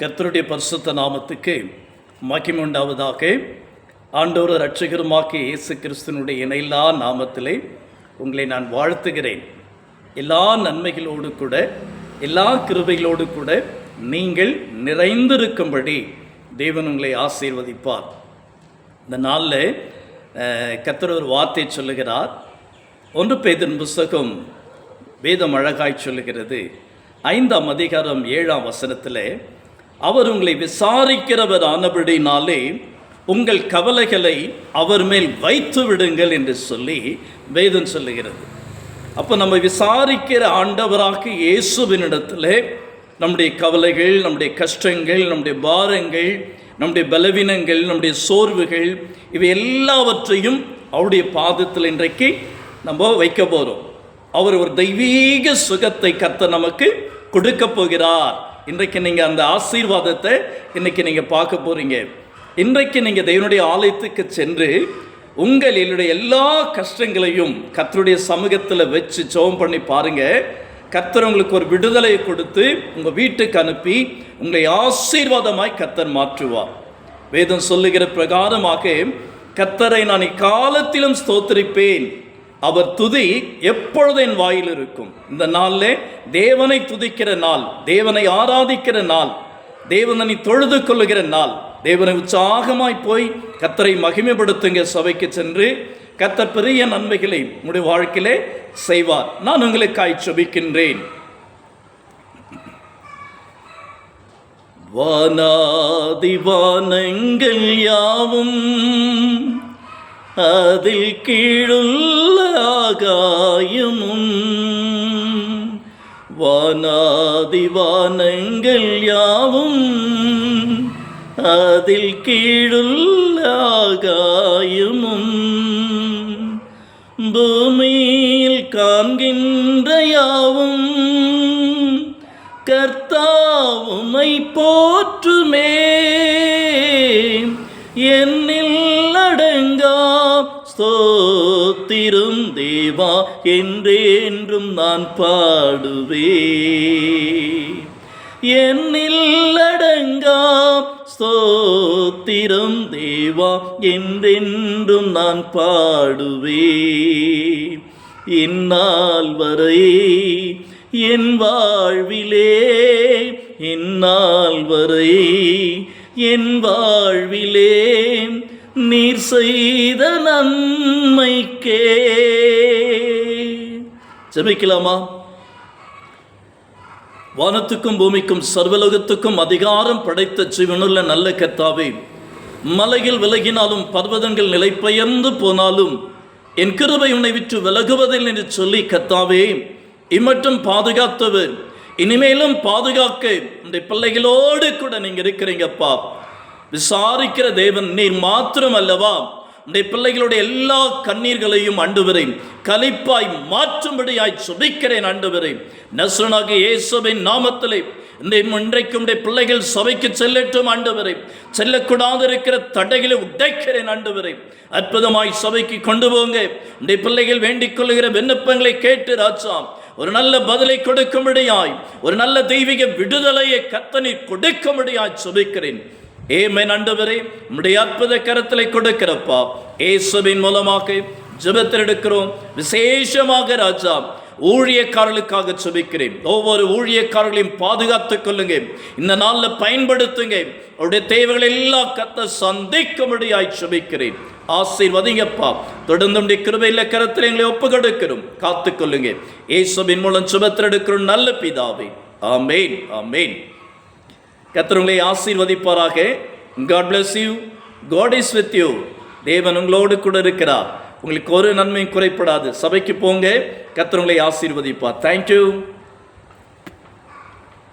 கர்த்தருடைய பரிசுத்த நாமத்துக்கு மகிமை உண்டாவதாக. ஆண்டவர் இரட்சகருமாகிய இயேசு கிறிஸ்துவினுடைய இணையில்லா நாமத்திலே உங்களை நான் வாழ்த்துகிறேன். எல்லா நன்மைகளோடு கூட, எல்லா கிருபைகளோடு கூட நீங்கள் நிறைந்திருக்கும்படி தேவன் உங்களை ஆசீர்வதிப்பார். இந்த நாளில் கர்த்தர் ஒரு வார்த்தை சொல்லுகிறார். 1 பேதுரு புத்தகம் வேதம் அழகாய் சொல்லுகிறது. 5ஆம் அதிகாரம் 7ஆம் வசனத்தில், அவர் உங்களை விசாரிக்கிறவர் ஆனபடினாலே உங்கள் கவலைகளை அவர் மேல் வைத்து விடுங்கள் என்று சொல்லி வேதம் சொல்லுகிறது. அப்போ நம்ம விசாரிக்கிற ஆண்டவராக இயேசுவினிடத்தில் நம்முடைய கவலைகள், நம்முடைய கஷ்டங்கள், நம்முடைய பாரங்கள், நம்முடைய பலவீனங்கள், நம்முடைய சோர்வுகள், இவை எல்லாவற்றையும் அவருடைய பாதத்தில் இன்றைக்கு நம்ம வைக்க போகிறோம். அவர் ஒரு தெய்வீக சுகத்தை கர்த்தர் நமக்கு கொடுக்க போகிறார். இன்றைக்கு நீங்கள் அந்த ஆசீர்வாதத்தை இன்றைக்கி நீங்கள் பார்க்க போகிறீங்க. இன்றைக்கு நீங்கள் தேவனுடைய ஆலயத்துக்கு சென்று உங்களுடைய எல்லா கஷ்டங்களையும் கர்த்தருடைய சமூகத்தில் வச்சு ஜெபம் பண்ணி பாருங்கள். கர்த்தர் உங்களுக்கு ஒரு விடுதலையை கொடுத்து உங்கள் வீட்டுக்கு அனுப்பி உங்களை ஆசீர்வாதமாய் கர்த்தர் மாற்றுவார். வேதம் சொல்லுகிற பிரகாரமாக, கர்த்தரை நான் இக்காலத்திலும் ஸ்தோத்திரிப்பேன், அவர் துதி எப்பொழுது என் வாயில் இருக்கும். இந்த நாளில் தேவனை துதிக்கிற நாள், தேவனை ஆராதிக்கிற நாள், தேவனை தொழுது கொள்ளுகிற நாள். தேவனை உற்சாகமாய் போய் கர்த்தரை மகிமைப்படுத்துங்க. சபைக்கு சென்று கர்த்தர் பெரிய நன்மைகளை உங்களுடைய வாழ்க்கையிலே செய்வார். நான் உங்களுக்காய் ஜெபிக்கின்றேன். வானாதி வானங்கள் யாவும், அதில் கீழுள்ள ஆகாயமும், வானாதி வானங்கள் யாவும், அதில் கீழுள்ள ஆகாயமும், பூமியில் காண்கின்ற யாவும் கர்த்தர் உம்மை போற்றுமே. என்னில் அடங்கா ஸ்தோத்திரம் தேவா என்றென்றும் நான் பாடுவே. என்னில் அடங்கா ஸ்தோத்திரம் தேவா என்றென்றும் நான் பாடுவே. இந்நாள் வரை என் வாழ்விலே, இந்நாள் வரை என் வாழ்விலே நீர் செய்த நன்மைக்கே. ஜெபிக்கலாமா? வானத்துக்கும் பூமிக்கும் சர்வலோகத்துக்கும் அதிகாரம் படைத்த ஜீவனுள்ள நல்ல கர்த்தாவே, மலையில் விலகினாலும் பர்வதங்கள் நிலைபெயர்ந்து போனாலும் என் கிருபை உன்னை விட்டு விலகுவதில்லை என்று சொல்லி கர்த்தாவே இம்மட்டும் பாதுகாத்தவர், இனிமேலும் பாதுகாக்க இந்த பிள்ளைகளோடு கூட நீங்க இருக்கிறீங்கப்பா. விசாரிக்கிற தேவன் நீர் மாத்திரம் அல்லவா? இந்த பிள்ளைகளுடைய எல்லா கண்ணீர்களையும் ஆண்டவரே கலிப்பாய் மாற்றும்படியாய் ஜெபிக்கிறேன். ஆண்டவரே, நசரேயனாகிய இயேசுவின் நாமத்திலே இன்றைக்கும் உடைய பிள்ளைகள் சபைக்கு செல்லட்டும். ஆண்டவரே, செல்லக்கூடாது இருக்கிற தடைகளை உடைக்கிறேன். ஆண்டவரே, அற்புதமாய் சபைக்கு கொண்டு போங்க. உடைய பிள்ளைகள் வேண்டிக் கொள்ளுகிற விண்ணப்பங்களை கேட்டு ராஜா ஒரு நல்ல பதிலை கொடுக்கும்படியாய், ஒரு நல்ல தெய்வீக விடுதலையை கர்த்தர் கொடுக்கும்படியாய் ஜெபிக்கிறேன். ஆமென். ஆண்டவரே, உம்முடைய அற்புத கரத்திலே கொடுக்கிறப்பா, இயேசுவின் மூலமாக ஜெபத்தில் எடுக்கிறோம். விசேஷமாக ராஜா ஊழியக்காரர்களுக்காக ஜெபிக்கிறேன். ஒவ்வொரு ஊழியக்காரர்களையும் பாதுகாத்துக் கொள்ளுங்க. இந்த நாளில் பயன்படுத்துங்க. அவருடைய தேவைகள் எல்லாம் கர்த்தர் சந்திக்கும்படியாய் ஜெபிக்கிறேன். ஆசீர்வதிங்கப்பா. தொடர்ந்து உடைய கிருபையில் கரத்தில் எங்களை ஒப்பு கொடுக்கிறோம். காத்துக்கொள்ளுங்க. இயேசுவின் மூலம் ஜெபத்தில் எடுக்கிறோம் நல்ல பிதாவே. ஆமென், ஆமென். கர்த்தர் உங்களை ஆசீர்வதிப்பாராக. God bless you. God is with you. தேவன் உங்களோடு கூட இருக்கிறார். உங்களுக்கு ஒரு நன்மையும் குறைப்படாது. சபைக்கு போங்க. கர்த்தர் உங்களை ஆசீர்வதிப்பார். Thank you.